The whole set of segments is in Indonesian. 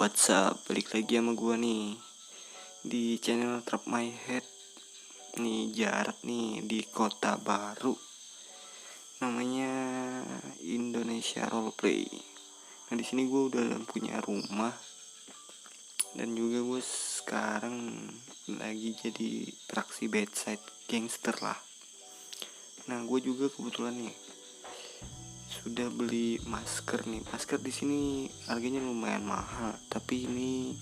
What's up? Balik lagi sama gua nih di channel Trap My Head. Nih jarak nih di kota baru, namanya Indonesia Roleplay. Nah di sini gua udah punya rumah dan juga gue sekarang lagi jadi praksi bedside gangster lah. Nah gue juga kebetulan nih sudah beli masker nih. Masker di sini harganya lumayan mahal, tapi ini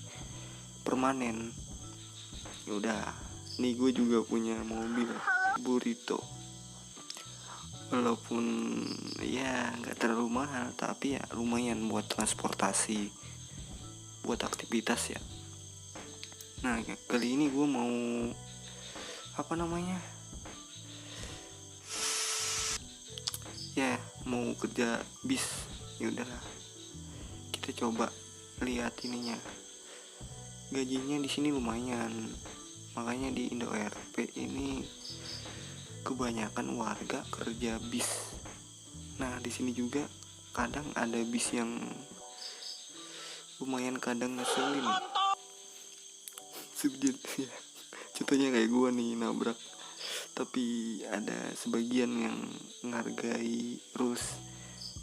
permanen. Yaudah, nih gue juga punya mobil Burrito. Walaupun ya nggak terlalu mahal, tapi ya lumayan buat transportasi, buat aktivitas ya. Nah kali ini gue mau mau kerja bis. Ya udahlah, kita coba lihat ininya. Gajinya di sini lumayan, makanya di Indo RP ini kebanyakan warga kerja bis. Nah di sini juga kadang ada bis yang lumayan kadang ngeselin. Contohnya kayak gue nih nabrak, tapi ada sebagian yang menghargai rules,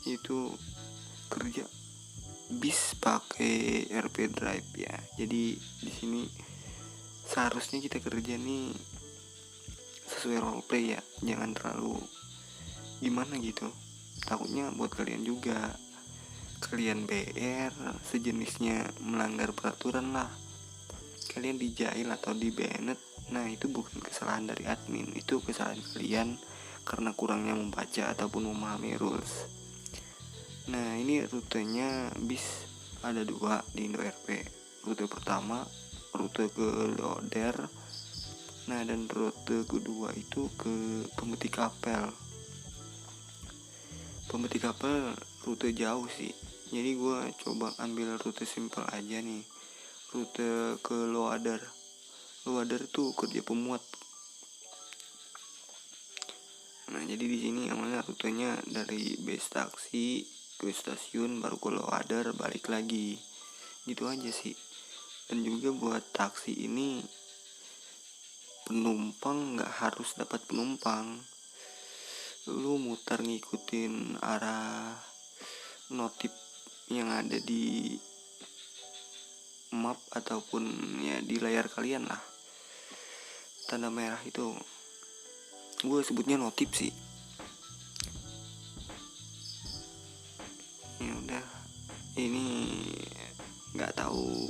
itu kerja bis pakai RP drive ya. Jadi di sini seharusnya kita kerja nih sesuai roleplay ya, jangan terlalu gimana gitu. Takutnya buat kalian juga, kalian BR sejenisnya melanggar peraturan lah, kalian dijail atau di banned. Nah itu bukan kesalahan dari admin, itu kesalahan kalian karena kurangnya membaca ataupun memahami rules. Nah ini rutenya bis ada 2 di Indo RP. Rute pertama rute ke Loder, nah dan rute kedua itu ke Pemetik Apel. Pemetik Apel rute jauh sih, jadi gue coba ambil rute simpel aja nih, rute ke Loader. Loader tuh kerja pemuat. Nah jadi di sini awalnya rutenya dari base taksi ke stasiun, baru ke Loader balik lagi, gitu aja sih. Dan juga buat taksi ini penumpang nggak harus dapat penumpang, lu muter ngikutin arah notif yang ada di map ataupun ya di layar kalian lah, tanda merah itu gue sebutnya notif sih. Ya udah, ini nggak tahu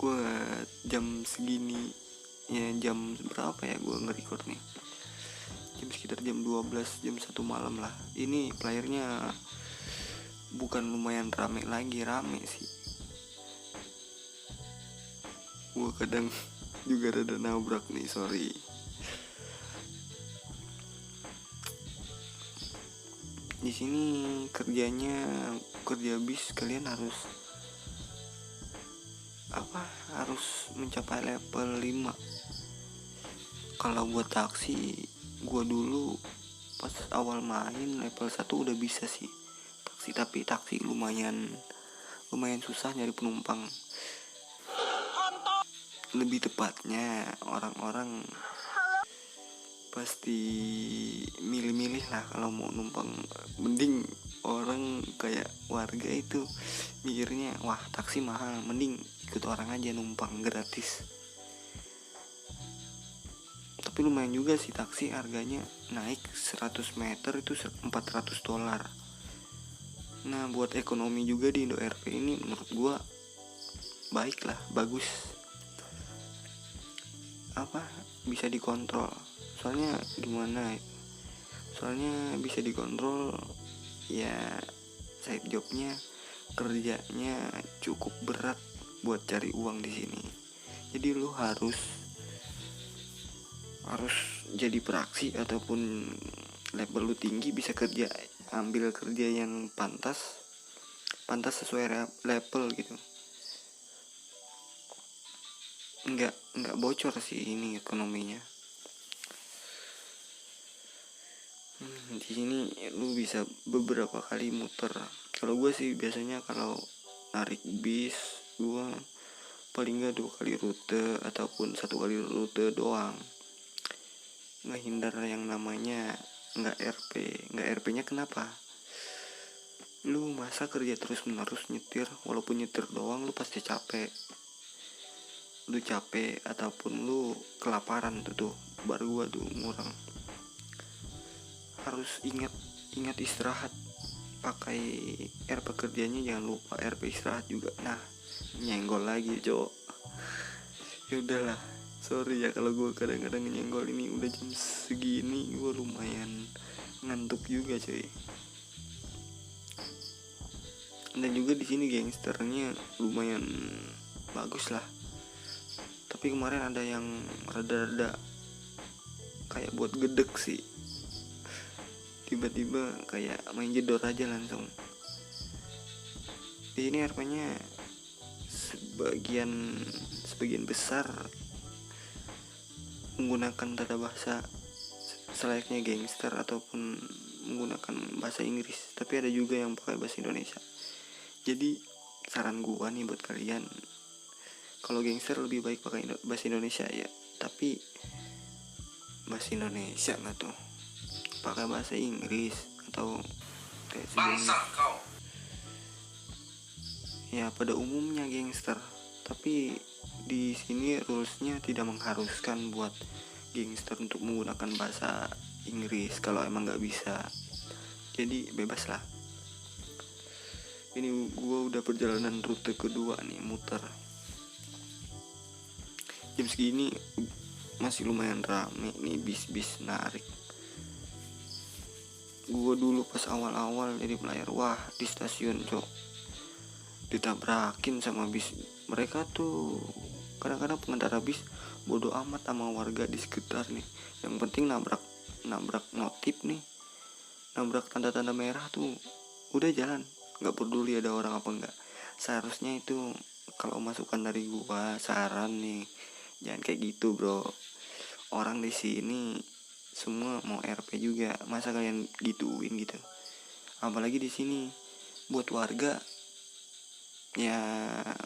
gue jam segini ya, jam berapa ya gue nge-record nih, jam sekitar jam 12, jam 1 malam lah. Ini playernya bukan lumayan rame lagi, rame sih. Gue kadang juga rada nabrak nih, sorry. Di sini kerjanya kerja bis, kalian harus mencapai level 5. Kalau buat taksi, gue dulu pas awal main level 1 udah bisa sih taksi, tapi taksi lumayan susah nyari penumpang. Lebih tepatnya orang-orang pasti milih-milih lah kalau mau numpang. Mending orang kayak warga itu mikirnya, wah taksi mahal, mending ikut orang aja numpang gratis. Tapi lumayan juga sih taksi, harganya naik 100 meter itu $400. Nah buat ekonomi juga di Indo RP ini menurut gua baik lah, bagus, bisa dikontrol. Soalnya bisa dikontrol ya. Side jobnya, kerjanya cukup berat buat cari uang di sini. Jadi lu harus jadi praksi ataupun level lu tinggi, bisa kerja, ambil kerja yang pantas sesuai level gitu. Nggak bocor sih ini ekonominya. Di sini lu bisa beberapa kali muter. Kalau gue sih biasanya kalau narik bis gue paling nggak 2 kali rute ataupun 1 kali rute doang. Ngehindar yang namanya nggak RP. Nggak RP-nya kenapa? Lu masa kerja terus menerus nyetir, walaupun nyetir doang lu pasti capek. Lu capek ataupun lu kelaparan tuh baru gua tuh ngurang. Harus ingat istirahat. Pakai RP kerjanya jangan lupa RP istirahat juga. Nah, nyenggol lagi, Cok. Ya udahlah. Sorry ya kalau gue kadang-kadang nyenggol ini. Udah jam segini gue lumayan ngantuk juga, cuy. Dan juga di sini gangsternya lumayan bagus lah. Tapi kemarin ada yang rada-rada kayak buat gedek sih. Tiba-tiba kayak main jedor aja langsung. Di sini RP-nya sebagian besar menggunakan tata bahasa selayaknya gangster ataupun menggunakan bahasa Inggris. Tapi ada juga yang pakai bahasa Indonesia. Jadi saran gua nih buat kalian, kalau gangster lebih baik pakai bahasa Indonesia ya. Tapi bahasa Indonesia nggak tuh, pakai bahasa Inggris atau kayak bangsa kau. Ya pada umumnya gangster. Tapi di sini rulesnya tidak mengharuskan buat gangster untuk menggunakan bahasa Inggris kalau emang nggak bisa. Jadi bebas lah. Ini gue udah perjalanan rute kedua nih, muter. Jam segini masih lumayan rame nih bis-bis narik. Gue dulu pas awal-awal jadi pelayar, wah di stasiun Cok, ditabrakin sama bis. Mereka tuh kadang-kadang pengendara bis bodoh amat sama warga di sekitar nih. Yang penting nabrak notif nih, nabrak tanda-tanda merah tuh udah jalan, nggak peduli ada orang apa enggak. Seharusnya itu kalau masukan dari gua, saran nih, jangan kayak gitu bro. Orang di sini semua mau RP juga, masa kalian gituin gitu? Apalagi di sini buat warga ya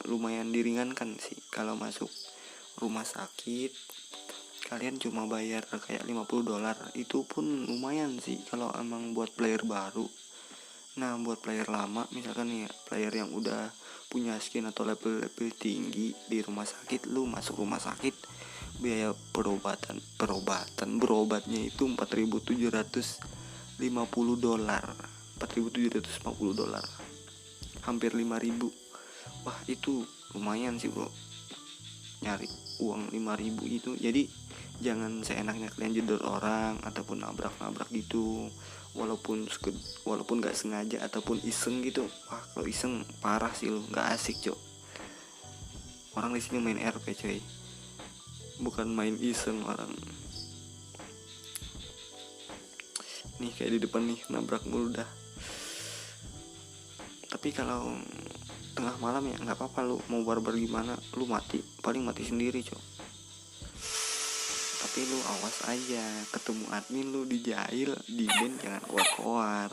lumayan diringankan sih. Kalau masuk rumah sakit kalian cuma bayar kayak $50. Itu pun lumayan sih kalau emang buat player baru. Nah buat player lama, misalkan ya player yang udah punya skin atau level tinggi di rumah sakit, lu masuk rumah sakit biaya berobatnya itu $4.750. $4.750, hampir 5.000. Wah itu lumayan sih bro, nyari uang 5.000 itu. Jadi jangan seenaknya kalian jedor orang ataupun nabrak gitu, walaupun gak sengaja ataupun iseng gitu. Wah kalau iseng parah sih lu, gak asik Cok. Orang di sini main RP coy, bukan main iseng orang. Nih kayak di depan nih nabrak mulu dah. Tapi kalau tengah malam ya nggak apa-apa, lu mau barbar gimana lu paling mati sendiri Cok. Tapi lu awas aja, ketemu admin lu dijail, di ban, jangan keluar.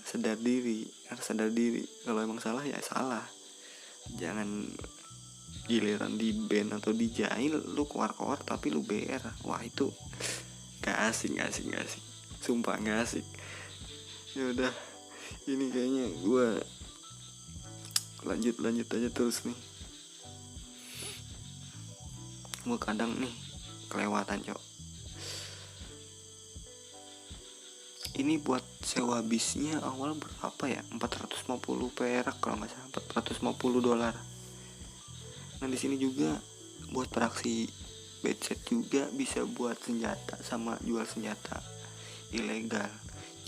Harus sadar diri. Kalau emang salah ya salah. Jangan giliran di ban atau dijail lu keluar tapi lu BR. Wah itu gak asik. Sumpah gak asik. Ya udah, ini kayaknya gue lanjut aja terus nih. Gue kadang nih kelewatan Cok. Ini buat sewa bisnya awal berapa ya, 450 perak kalau nggak salah, $450. Nah di sini juga buat praksi bedset juga bisa buat senjata sama jual senjata ilegal.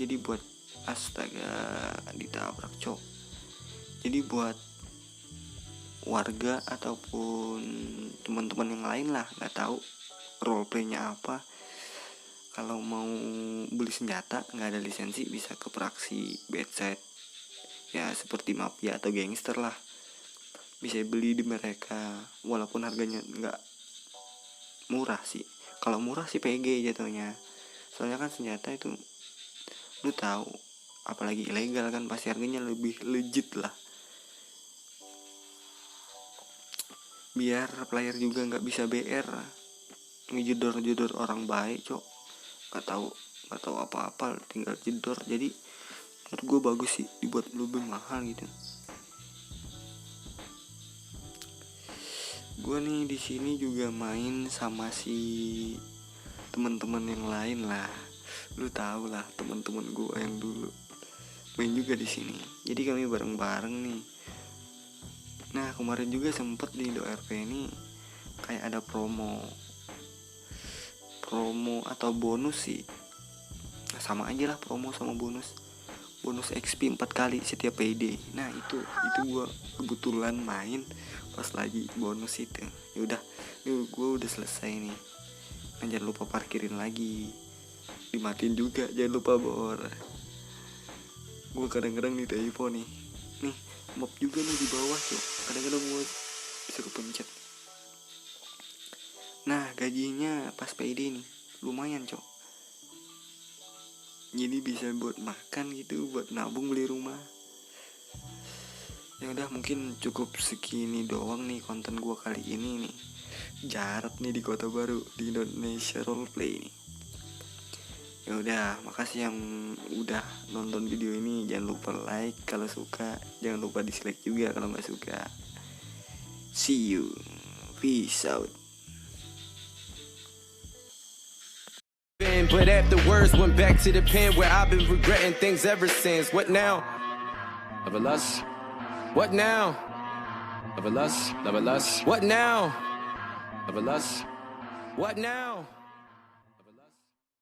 Jadi buat astaga ditabrak Cok. Jadi buat warga ataupun teman-teman yang lain lah, nggak tahu roleplaynya apa, kalau mau beli senjata nggak ada lisensi bisa ke praksi bedset ya, seperti mafia atau gangster lah, bisa beli di mereka. Walaupun harganya nggak murah sih, kalau murah sih PG jatuhnya. Soalnya kan senjata itu lu tahu apalagi ilegal kan pasti harganya lebih legit lah. Biar player juga nggak bisa BR ngejedor orang baik cok, nggak tahu apa-apa tinggal jedor. Jadi menurut gue bagus sih dibuat lebih mahal gitu. Gue nih di sini juga main sama si teman-teman yang lain lah, lu tau lah teman-teman gue yang dulu main juga di sini. Jadi kami bareng-bareng nih. Nah kemarin juga sempet di Indo RP ini kayak ada promo atau bonus sih. Nah, sama aja lah promo sama bonus XP 4 kali setiap payday. Nah itu gue kebetulan main pas lagi bonus itu. Ya udah, gue udah selesai nih. Nah jangan lupa parkirin lagi, dimatiin juga jangan lupa bor. Gue kadang-kadang nih typo nih mob juga nih di bawah cok, kadang-kadang gue bisa kepencet. Nah gajinya pas payday nih lumayan cok, jadi bisa buat makan gitu, buat nabung beli rumah. Ya udah mungkin cukup segini doang nih konten gue kali ini nih. Jarak nih di kota baru di Indonesia roleplay nih. Ya udah, makasih yang udah nonton video ini. Jangan lupa like kalau suka, jangan lupa dislike juga kalau nggak suka. See you, peace out. But afterwards went back to the pen where I've been regretting things ever since. What now? Never lust. What now? Never lust. Never lust. What now? Never lust. What now?